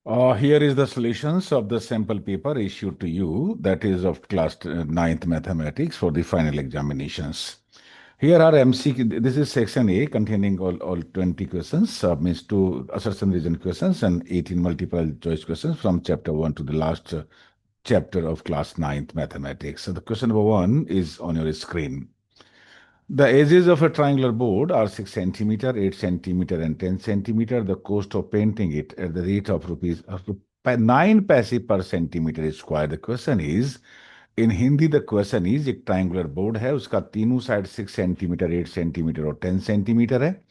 Here is the solutions of the sample paper issued to you, that is of class 9th mathematics for the final examinations. Here are MCQ. This is section A containing all 20 questions, means 2 assertion reason questions and 18 multiple choice questions from chapter 1 to the last chapter of class 9th mathematics. So the question number 1 is on your screen. The edges of a triangular board are 6 centimeter, 8 centimeter, and 10 centimeter. The cost of painting it at the rate of rupees 9 paise per centimeter square. The question is, in Hindi the question is, एक triangular board है, उसका तीनों side 6 centimetre, 8 centimetre और 10 centimetre है,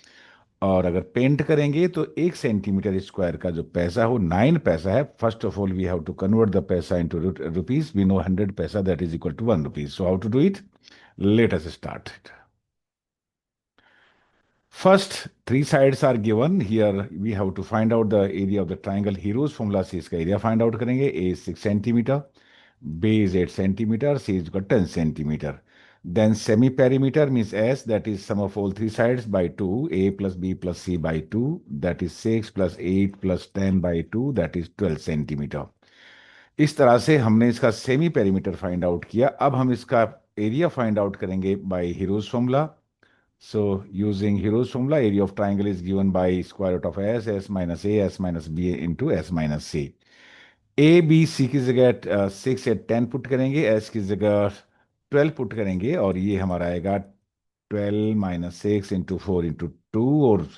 और अगर paint करेंगे तो 1 सेंटीमीटर स्क्वायर का जो पैसा हो 9 पैसा है. First of all we have to convert the paisa into rupees. We know 100 paisa that is equal to 1 rupees. So how to do it? Let us start it. First, three sides are given. Here we have to find out the area of the triangle. Heroes formula से इसका area find out करेंगे. A is 6 centimeter, B is 8 centimeter, C is got 10 centimeter. Then semi-perimeter means S, that is sum of all three sides by 2, A plus B plus C by 2, that is 6 plus 8 plus 10 by 2, that is 12 centimeter. इस तरह से हमने इसका semi perimeter find out किया. अब हम इसका area find out करेंगे by Hero's formula. So using Hero's formula, area of triangle is given by square root of s minus a, s minus b into s minus c. A, B, C की जगह 6 या 10 put करेंगे, S की जगह 12 put करेंगे, और ये हमारा आएगा 12 minus 6 into 4 into 2, और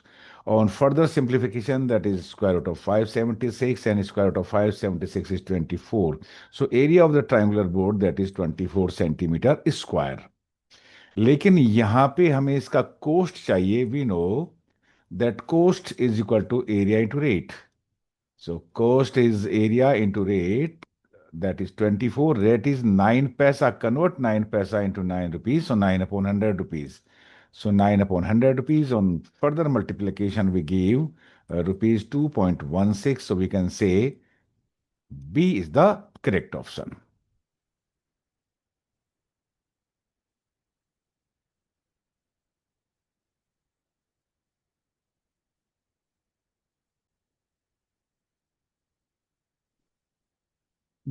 on further simplification that is square root of 576 and square root of 576 is 24. So area of the triangular board that is 24 centimeter square. लेकिन यहां पे हमें इसका कोस्ट चाहिए. We know that cost is equal to area into rate. So cost is area into rate, that is 24. Rate is 9 paisa. Convert 9 paisa into 9 rupees. So 9 upon 100 rupees. So 9 upon 100 rupees. On further multiplication, we give rupees 2.16. So we can say B is the correct option.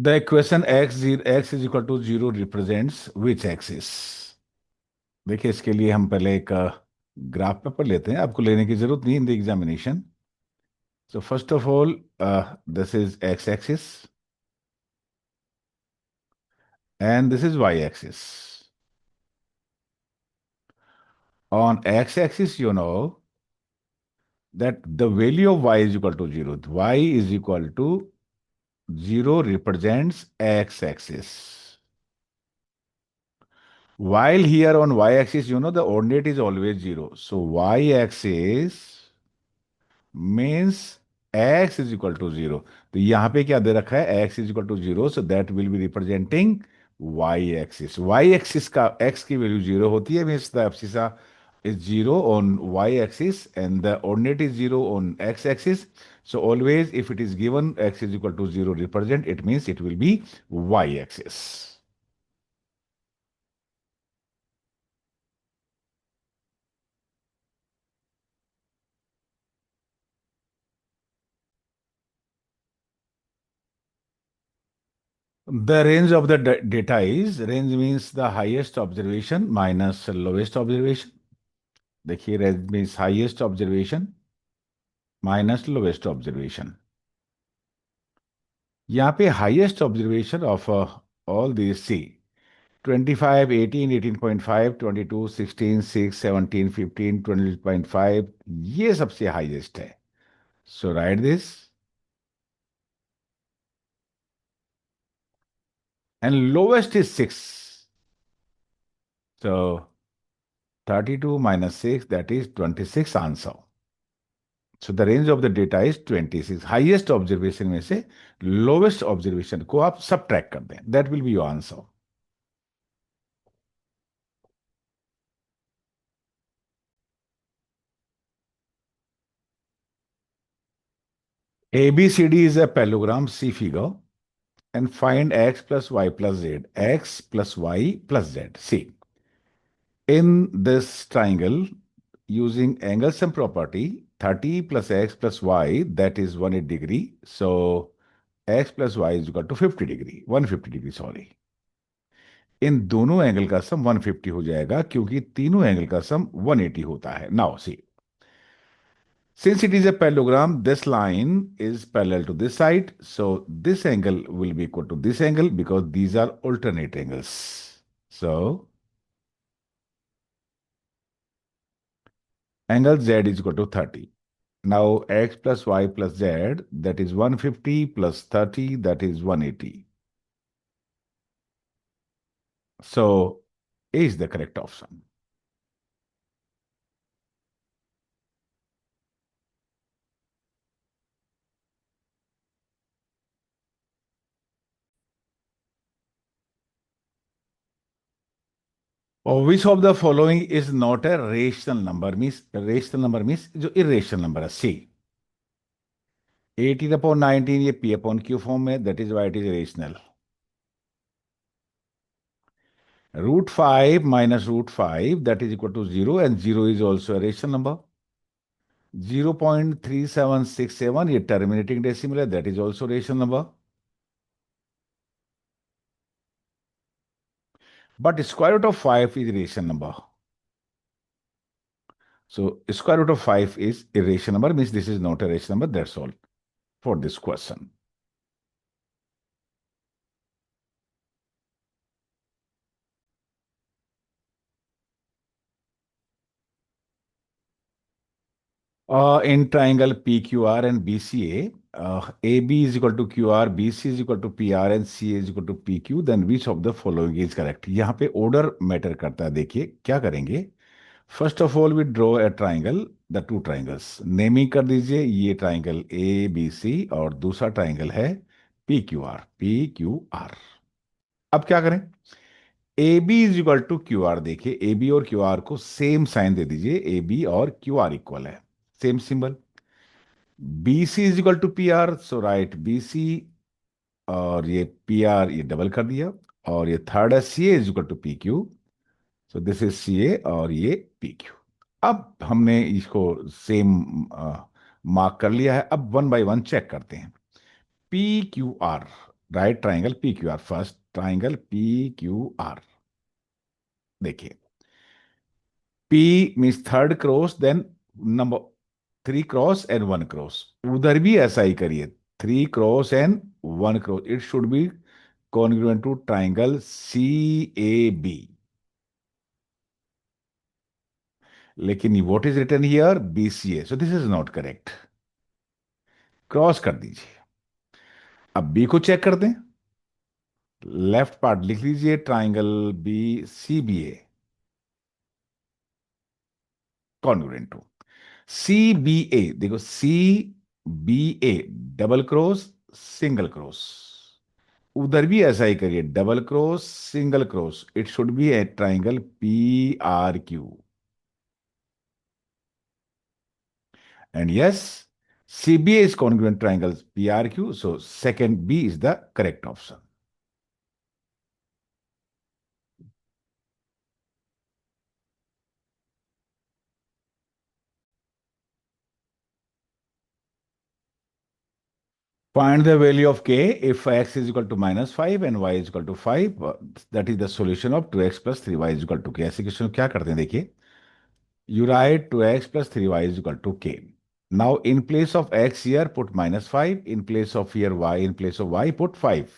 The equation x is equal to 0 represents which axis? देखिए, इसके लिए हम पहले एक graph paper लेते हैं. आपको लेने की जरूरत नहीं in the examination. So first of all, this is x axis and this is y-axis. On x-axis, you know that the value of y is equal to 0. Y is equal to 0 represents x-axis. While here on y-axis, you know the ordinate is always 0. So y-axis means x is equal to 0. तो यहां पे क्या दे रखा है? x is equal to 0. So that will be representing y-axis. Y-axis का x की value 0 होती है, means the abscissa is 0 on y-axis and the ordinate is 0 on x-axis. So always if it is given x is equal to 0 represent, it means it will be y-axis. The range of the data is, range means the highest observation minus lowest observation. देखिए, range means highest observation minus lowest observation. यहाँ पे highest observation of all this see 25, 18, 18.5, 22, 16, 6, 17, 15, 20.5, ये सबसे highest है. So right this. And lowest is 6. So 32 minus 6, that is 26 answer. So the range of the data is 26. Highest observation में से lowest observation को आप subtract कर दें, that will be your answer. ABCD is a parallelogram. See figure and find x plus y plus z. X plus y plus z. See, in this triangle, using angle sum property, 30 plus x plus y, that is 180 degree. So x plus y is equal to 50 degree, 150 degree sorry. इन दोनों angle का सम 150 हो जाएगा क्योंकि तीनों angle का सम 180 होता है। Now see, since it is a parallelogram, this line is parallel to this side, so this angle will be equal to this angle because these are alternate angles. So angle z is equal to 30. Now x plus y plus z, that is 150 plus 30, that is 180. So A is the correct option. Which of the following is not a rational number? Means rational number means जो irrational number है। C 18 upon 19 ये P upon Q form में, that is why it is rational. Root 5 minus root 5, that is equal to 0, and 0 is also a rational number. 0.3767 ये terminating decimal है, that is also rational number. But square root of 5 is rational number. So square root of 5 is irrational number, means this is not a rational number. That's all for this question. In triangle PQR and BCA, AB is equal to QR, BC is equal to PR, and CA is equal to PQ, then which of the following is correct? यहाँ पे order matter करता है। देखिए क्या करेंगे। First of all we draw a triangle, the two triangles naming कर दीजिए। ये ट्राइंगल ए बी सी और दूसरा ट्राइंगल है P Q R, P Q R. अब क्या करें। A B is equal to Q R, देखिए ए बी और क्यू आर को सेम साइन दे दीजिए, ए बी और क्यू आर इक्वल है, same symbol. B C is equal to P R, so write B C, और ये P R ये डबल कर दिया, और ये थर्ड है C is equal to P Q, so this is C A और ये पी क्यू। अब हमने इसको सेम मार्क कर लिया है। अब वन बाय वन चेक करते हैं। P Q R, right triangle P Q R, first triangle P Q R, देखिए P means third cross, then number 3 cross and 1 cross. उधर भी ऐसा ही करिए, 3 cross and 1 cross, it should be congruent to triangle C A B. लेकिन what is written here B C A, so this is not correct. Cross कर दीजिए। अब B को चेक कर दें। लेफ्ट पार्ट लिख लीजिए, triangle B C B A congruent to C B A. देखो C B A, double cross single cross, उधर भी ऐसा ही करिए, double cross single cross, it should be A triangle P R Q. And yes, CBA is congruent triangles PRQ, so second B is the correct option. Find the value of k if x is equal to -5 and y is equal to 5. That is the solution of 2x plus 3y is equal to k. ऐसे question क्या करते हैं देखिए। You write 2x plus 3y is equal to k. Now in place of x here put -5, in place of here y, in place of y put 5.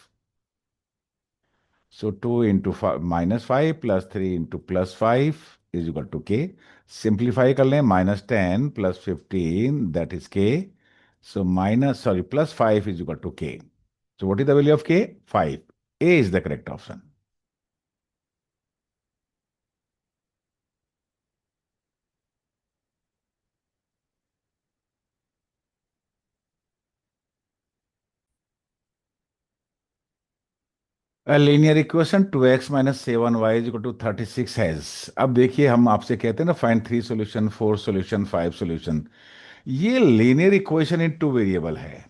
So 2 into -5 plus 3 into plus 5 is equal to k. Simplify कर लें, -10 plus 15, that is k. So plus 5 is equal to k. So what is the value of k? 5. A is the correct option. A linear equation 2x minus 7y is equal to 36 has. अब देखिए हम आपसे कहते हैं ना find 3 solution, 4 solution, 5 solution. ये linear equation in 2 variable है,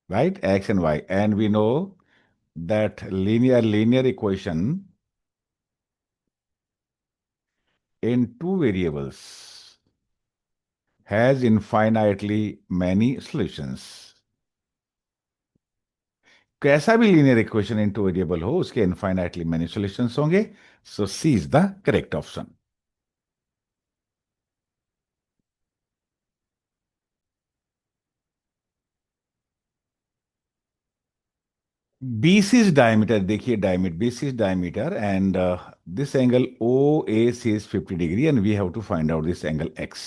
right? X and y, and we know that linear equation in 2 variables has infinitely many solutions. कैसा भी लीनियर इक्वेशन इनटू वेरिएबल हो उसके इनफाइनाइटली मैनी सॉल्यूशंस होंगे। So C is the correct option. BC is diameter, देखिए diameter, BC is diameter and this angle OAC is 50 degree and we have to find out this angle X।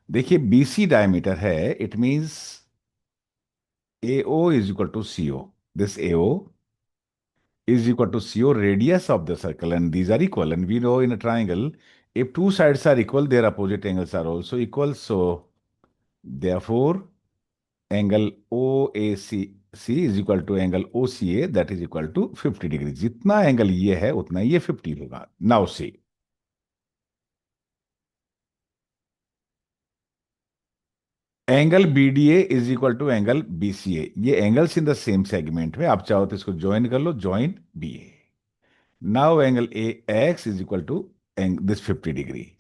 देखिए BC diameter है, it means AO is equal to CO। This AO is equal to CO radius of the circle and these are equal, and we know in a triangle if two sides are equal their opposite angles are also equal, so therefore angle O A C C is equal to angle O C A that is equal to 50 degree. जितना angle ये है उतना ये 50 होगा। Now see angle B D A is equal to angle B C A. ये angles in the same segment में, आप चाहो तो इसको ज्वाइन कर लो, join B A. Now angle A X is equal to this 50 degree.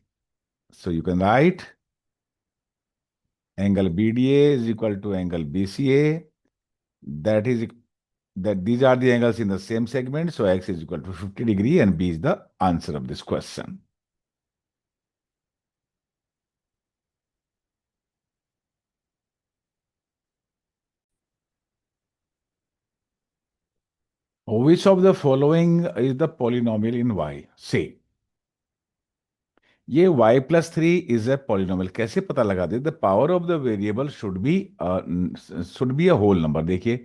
So you can write angle B D A is equal to angle B C A, that is that these are the angles in the same segment, so x is equal to 50 degree and b is the answer of this question। Which of the following is the polynomial in y? Say ये y+3 is a polynomial कैसे पता लगा दे? The power of the variable should be a whole number. देखिए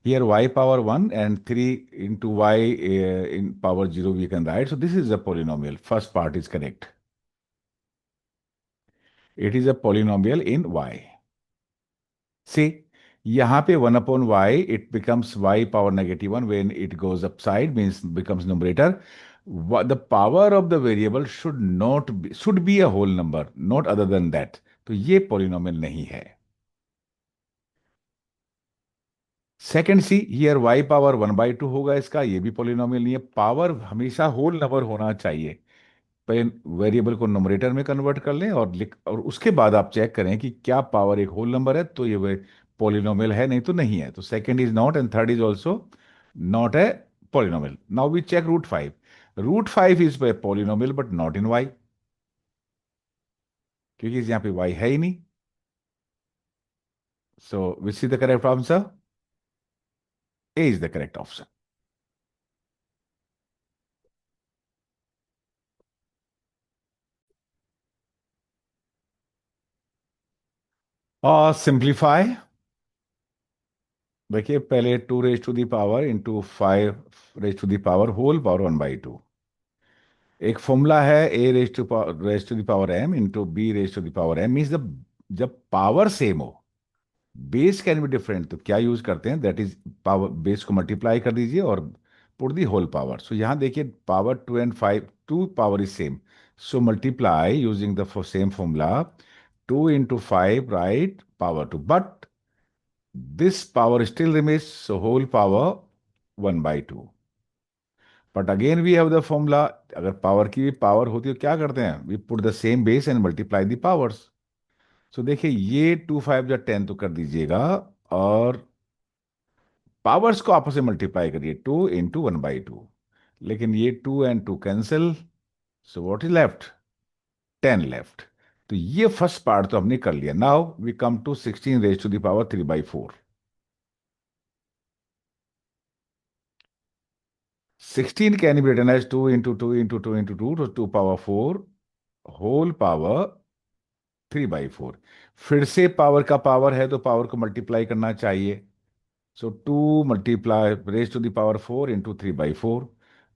here y power 1 and 3 into y in power 0 we can write, so this is a polynomial, first part is correct, it is a polynomial in y। See, यहाँ पे 1/y it becomes y power -1 when it goes upside, means becomes numerator। The power of the variable should be a whole number, not other than that। तो ये polynomial नहीं है। Second see, here y power 1/2 होगा इसका, ये भी polynomial नहीं है। पावर हमेशा होल नंबर होना चाहिए। वेरिएबल को नोमरेटर में कन्वर्ट कर लें और लिख, और उसके बाद आप चेक करें कि क्या पावर एक होल नंबर है तो ये पॉलिनोमियल है, नहीं तो नहीं है। तो second is not and third is also not a polynomial. Now we check root 5। Root 5 is a polynomial but not in Y, क्योंकि यहाँ पे वाई है ही नहीं। So which is the correct answer? A is the correct option. और simplify, देखिए पहले 2 raise to the power into 5 raise to the power whole power 1/2। एक फॉर्मूला है a raise to the power m into b raise to the power m, means जब power same हो, base can be different, तो क्या use करते हैं, that is power, base को multiply कर दीजिए और put the whole power. So यहां देखिए power 2 and 5, two power is same, so multiply using the same formula, 2 into 5 right power 2, but this power still remains, so whole power 1/2। But again we have the formula, अगर power की भी power होती है तो क्या करते हैं, we put the same base and multiply the powers. So देखिए ये 2 5 10 तो कर दीजिएगा, और पावर्स को आपस में मल्टीप्लाई करिए, 2 into 1/2। लेकिन ये 2 and 2 cancel, so what is left, 10 left. तो ये फर्स्ट पार्ट तो हमने कर लिया। Now we come to 16 raise to the power 3/4। 16 can be written as 2 into 2 into 2 into 2 to 2 power 4 whole power 3/4। फिर से पावर का पावर है तो पावर को मल्टीप्लाई करना चाहिए। सो 2 multiply raised to the power 4 into 3/4,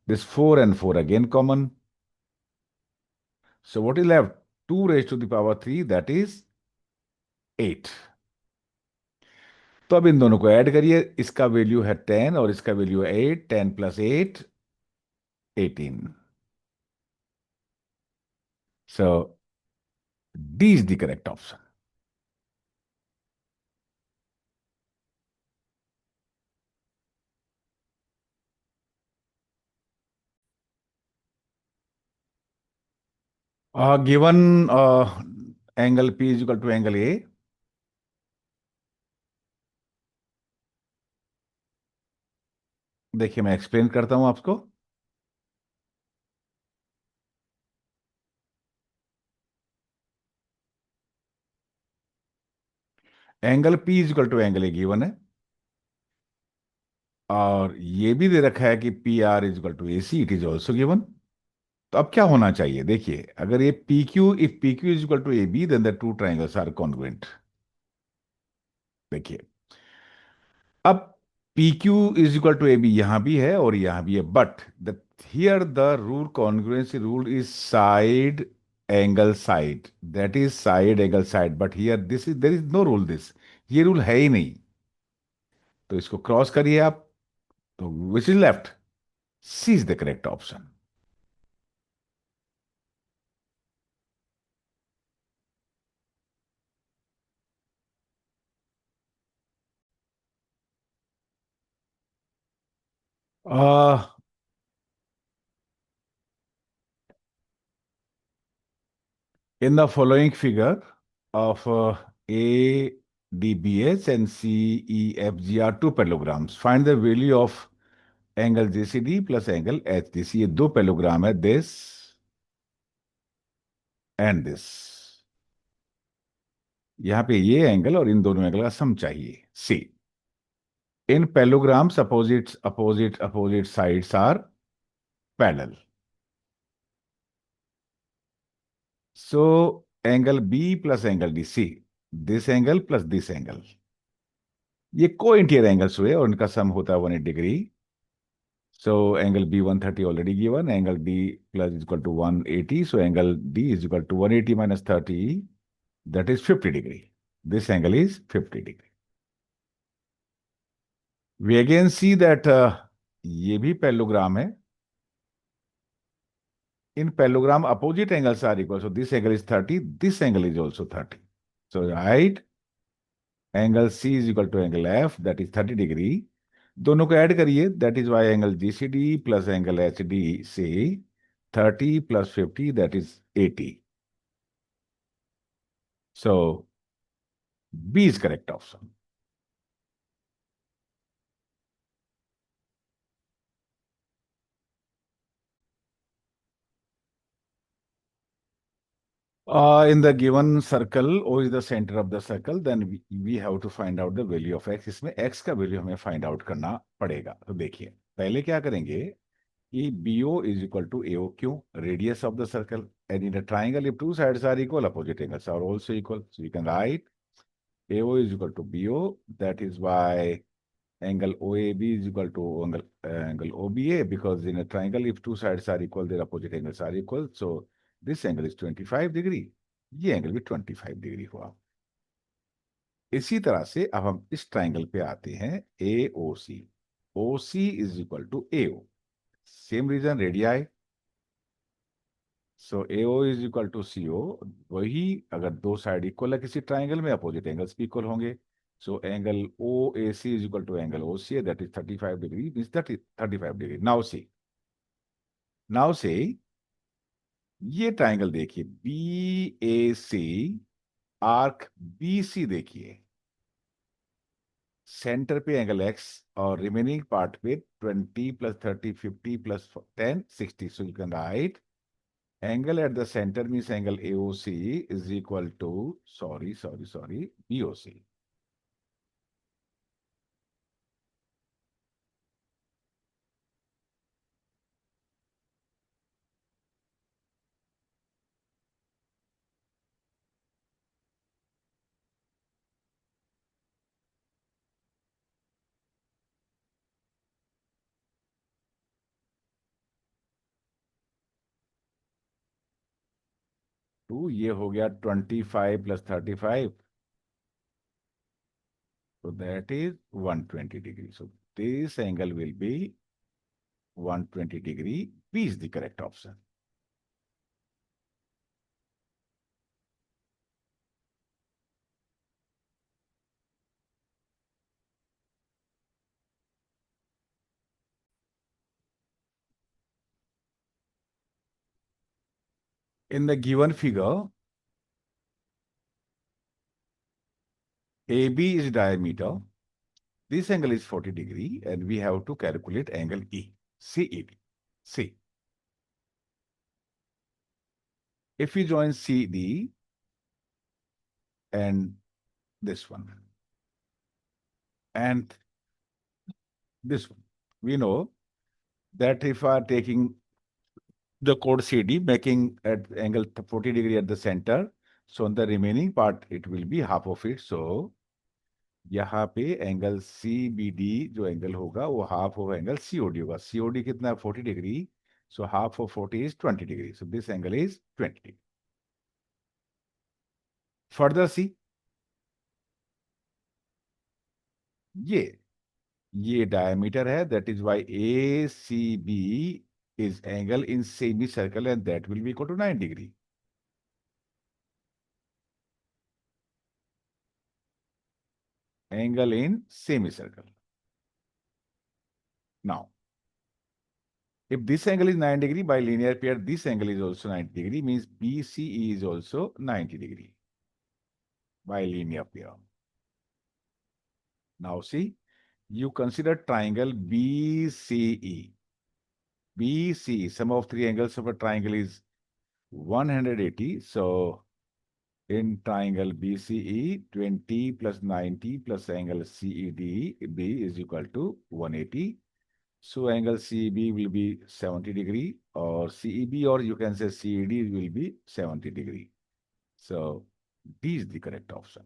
this 4 and 4 again common, so what is left, 2 raised to the power 3 that is 8। तो अब इन दोनों को ऐड करिए, इसका वैल्यू है 10 और इसका वैल्यू है 8, 10 + 8 18। So D is the correct option. Given angle P is equal to angle A. देखिए मैं एक्सप्लेन करता हूं आपको। Angle P is equal to angle A given है, और ये भी दे रखा है कि P R is equal to A C, it is also given. तो अब क्या होना चाहिए, देखिए अगर ये P Q, if P Q is equal to A B, then the two triangles are congruent. देखिए अब P Q is equal to A B यहां भी है और यहां भी है, but the here the rule, congruency rule is side angle side, that is side angle side, but here this is, there is no rule this, ये rule है ही नहीं। तो इसको क्रॉस करिए आप, तो which is left, C is the correct option. In the following figure of A, D, B, H and C, E, F, G are two parallelograms. Find the value of angle JCD plus angle HDC. ये दो parallelogram है, this and this। यहाँ पे ये angle और इन दोनों angle का sum चाहिए। See, in parallelograms opposite sides are parallel, so angle B plus angle D, see this angle plus this angle, ये को इंटीरियर एंगल्स हुए और इनका सम होता है 180 degree. So angle B 130 already given. Angle D plus is equal to 180. So angle D is equal to 180 minus 30. That is 50 degree. This angle is 50 degree. We again see that ये भी parallelogram है। In parallelogram, opposite angles are equal. So this angle is 30. This angle is also 30. So right, angle C is equal to angle F, that is 30 degree. दोनों को add करिए, that is Y angle GCD plus angle H D से 30 plus 50, that is 80। So B is correct option. In the given circle, O is the center of the circle, then we have to find out the value of x। इसमें x का value हमें find out करना पड़ेगा। तो देखिए पहले क्या करेंगे कि BO is equal to AOQ, radius of the circle, and in a triangle, if two sides are equal, opposite angles are also equal. So you can write AO is equal to BO. That is why angle OAB is equal to angle OBA, because in a triangle, if two sides are equal, their opposite angles are equal. So this angle is 25 degree. ये angle भी 25 degree हुआ। इसी तरह से अब हम इस triangle पे आते हैं, A O C. O C is equal to A O, same reason, radii. So A O is equal to C O. वही, अगर दो साइड इक्वल है किसी ट्राइंगल में, अपोजिट एंगल्स भी इक्वल होंगे। So angle O A C is equal to angle O C, that is 35 degree, means that is 35 degree. Now see ये triangle देखिए, B A C, arc B C देखिए, centre पे angle X और remaining part पे 20 plus 30 50 plus 10 60। So you can write angle at the center means angle AOC is equal to, sorry, BOC। Two, ये हो गया 25 plus 35, so that is 120 degree। So this angle will be 120 degree। B is the correct option। In the given figure, AB is diameter. This angle is 40 degree and we have to calculate angle E, CED. See, if we join CD and this one and this one, we know that if I are taking the chord CD, making at angle 40 degree at the center, so on the remaining part, it will be half of it. So यहाँ पे angle C B D जो angle होगा वो half of angle C O D होगा. C O D कितना है? 40 degree. So half of 40 is 20 degree. So this angle is 20. Further see, ये ये डायमीटर है. That is why A C B is angle in semi circle and that will be equal to 9 degree. Angle in semi circle. Now if this angle is 9 degree by linear pair, this angle is also 90 degree, means BCE is also 90 degree by linear pair. Now see, you consider triangle BCE. BCE, sum of three angles of a triangle is 180. So in triangle BCE, 20 plus 90 plus angle CED B is equal to 180. So angle CEB will be 70 degree, or CEB, or you can say CED will be 70 degree. So D is the correct option.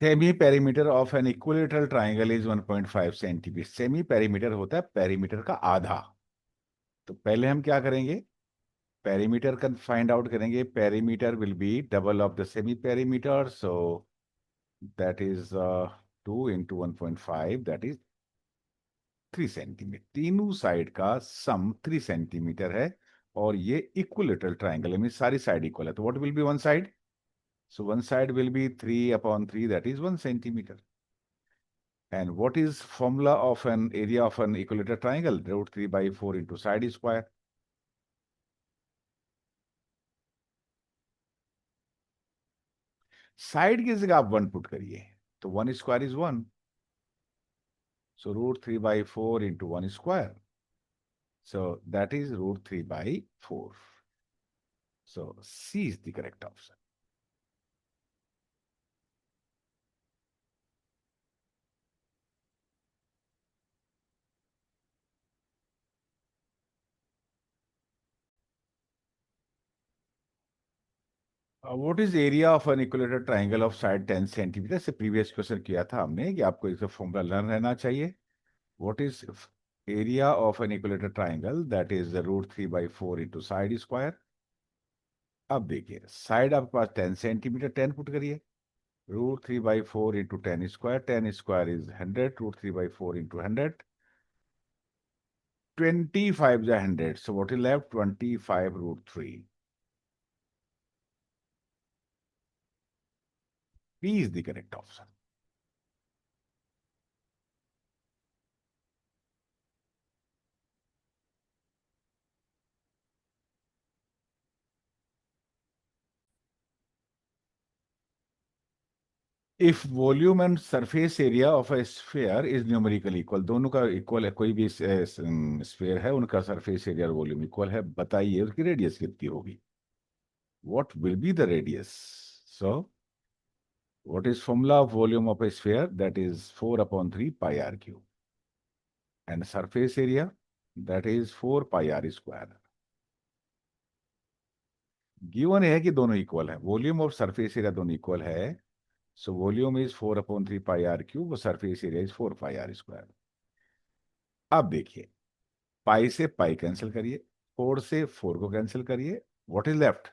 Semi-perimeter of an equilateral triangle is 1.5 centimetre. Semi perimeter होता है perimeter का आधा. तो पहले हम क्या करेंगे? Perimeter का फाइंड आउट करेंगे. Perimeter will be double of the semi perimeter. So that is 2 into 1.5, that is 3 centimetre. तीनों साइड का सम 3 सेंटीमीटर है और ये इक्विलेटरल ट्राइंगल है, मीन सारी साइड इक्वल है. तो what will be one side? So one side will be 3/3, that is 1 centimeter. And what is formula of an area of an equilateral triangle? √3/4 into side square. Side की जगह आप 1 put करिए तो 1 square is 1. So √3/4 into 1 square. So that is √3/4. So C is the correct option. What is area of an equilateral triangle of side 10 centimeter? से previous question किया था हमने कि आपको इसका फॉर्मूला लर्न रहना चाहिए. What is area of an equilateral triangle? That is the √3/4 into side square. अब देखिए साइड आपके पास 10 सेंटीमीटर. 10 पुट करिए. √3/4 into 10 square. 10 square is 100. √3/4 into 100. 25 is 100. So what is left? 25√3. B is the correct option. If volume and surface area of a sphere is numerically equal, दोनों का equal है, कोई भी sphere है उनका surface area और volume equal है, बताइए उसकी रेडियस कितनी होगी? What will be the radius? So what is formula of volume of a sphere? That is 4/3 pi r cube. And surface area, that is 4 pi r square. Given है कि दोनों equal है, volume और surface area दोनों equal है. So volume is 4/3 pi r cube और surface area is 4 pi r square. अब देखिए, पाई से पाई कैंसिल करिए, 4 से 4 को कैंसिल करिए. What is left?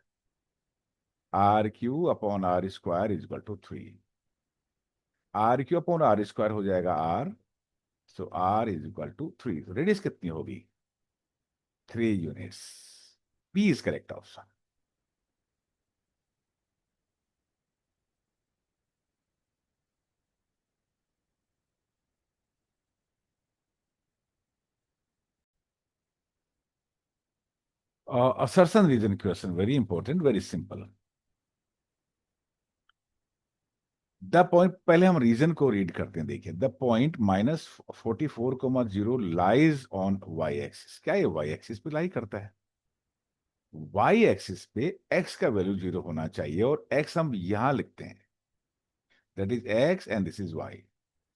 r³/r² is equal to 3. r³/r² हो जाएगा r. So r is equal to 3. Radius कितनी होगी? 3 units. B is correct option. assertion reason question, very important, very simple. The point, पहले हम रीजन को read करते हैं, देखिए the point -44,0 lies on Y axis. क्या ये वाई एक्सिस पे लाई करता है? वाई एक्सिस पे एक्स का वैल्यू 0 होना चाहिए, और एक्स हम यहां लिखते हैं, that is X and this is Y.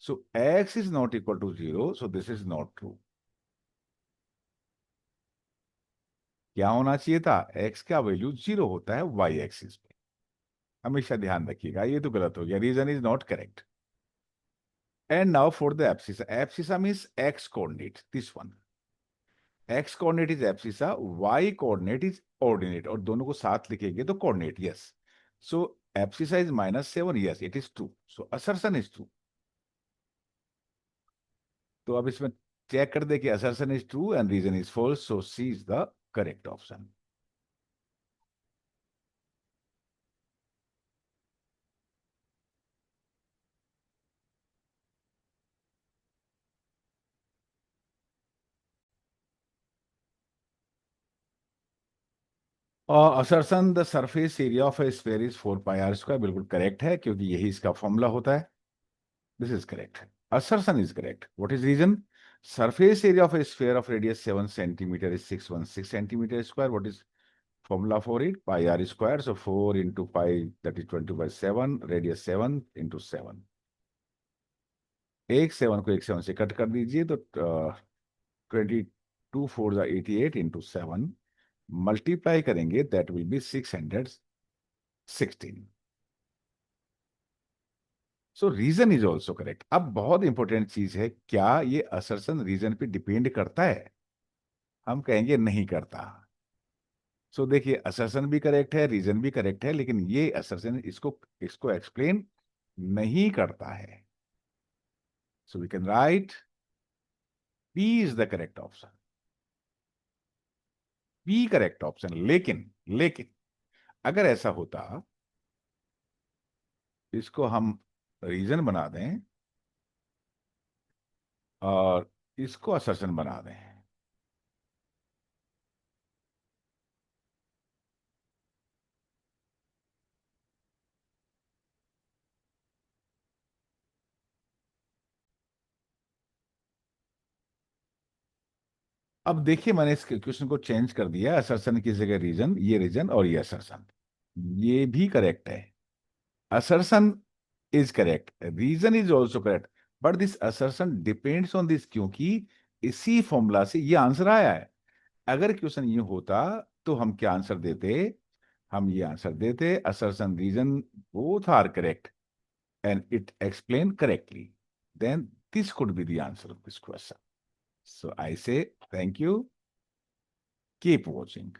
So X is not equal to 0, so this is not true. क्या होना चाहिए था? एक्स का वैल्यू 0 होता है वाई एक्सिस पे, हमेशा ध्यान रखिएगा, ये तो गलत हो गया, reason is not correct. And now for the abscissa, abscissa means X coordinate, this one. X coordinate is abscissa, Y coordinate is ordinate, और दोनों को साथ लिखेंगे तो coordinate, yes. So abscissa is -7, yes it is true, so assertion is true. तो अब इसमें check कर दे कि assertion is true and reason is false, so C is the correct option. और assertion the surface area of A sphere is 4πr², बिल्कुल correct है, क्योंकि यही इसका फॉर्मूला होता है। This is correct, assertion is correct. What is reason? Surface area of a sphere of radius 7 centimeter is 616 centimeter square. What is formula for it? Pi r square. So 4 into pi, that is 20/7, radius 7 into 7. एक 7 को एक 7 से cut कर दीजिए, तो 22 4 88 into 7 multiply करेंगे, that will be 616। So reason is also correct. अब बहुत इंपॉर्टेंट चीज है, क्या ये असर्शन रीजन पे डिपेंड करता है? हम कहेंगे नहीं करता। सो देखिए, असर्शन भी करेक्ट है, रीजन भी करेक्ट है, लेकिन ये असर्शन इसको इसको एक्सप्लेन नहीं करता है। So we can write B is the correct option, B correct option. लेकिन लेकिन अगर ऐसा होता, इसको हम रीजन बना दें और इसको असर्शन बना दें। अब देखिए, मैंने इस क्वेश्चन को चेंज कर दिया, असर्शन की जगह रीजन, ये रीजन और ये असर्शन, ये भी करेक्ट है। assertion is correct, reason is also correct, but this assertion depends on this, क्योंकि इसी फॉर्मूला से ये आंसर आया है। अगर क्वेश्चन ये होता तो हम क्या आंसर देते? हम ये आंसर देते, assertion reason both are correct and it explained correctly, then this could be the answer of this question. So I say thank you, keep watching.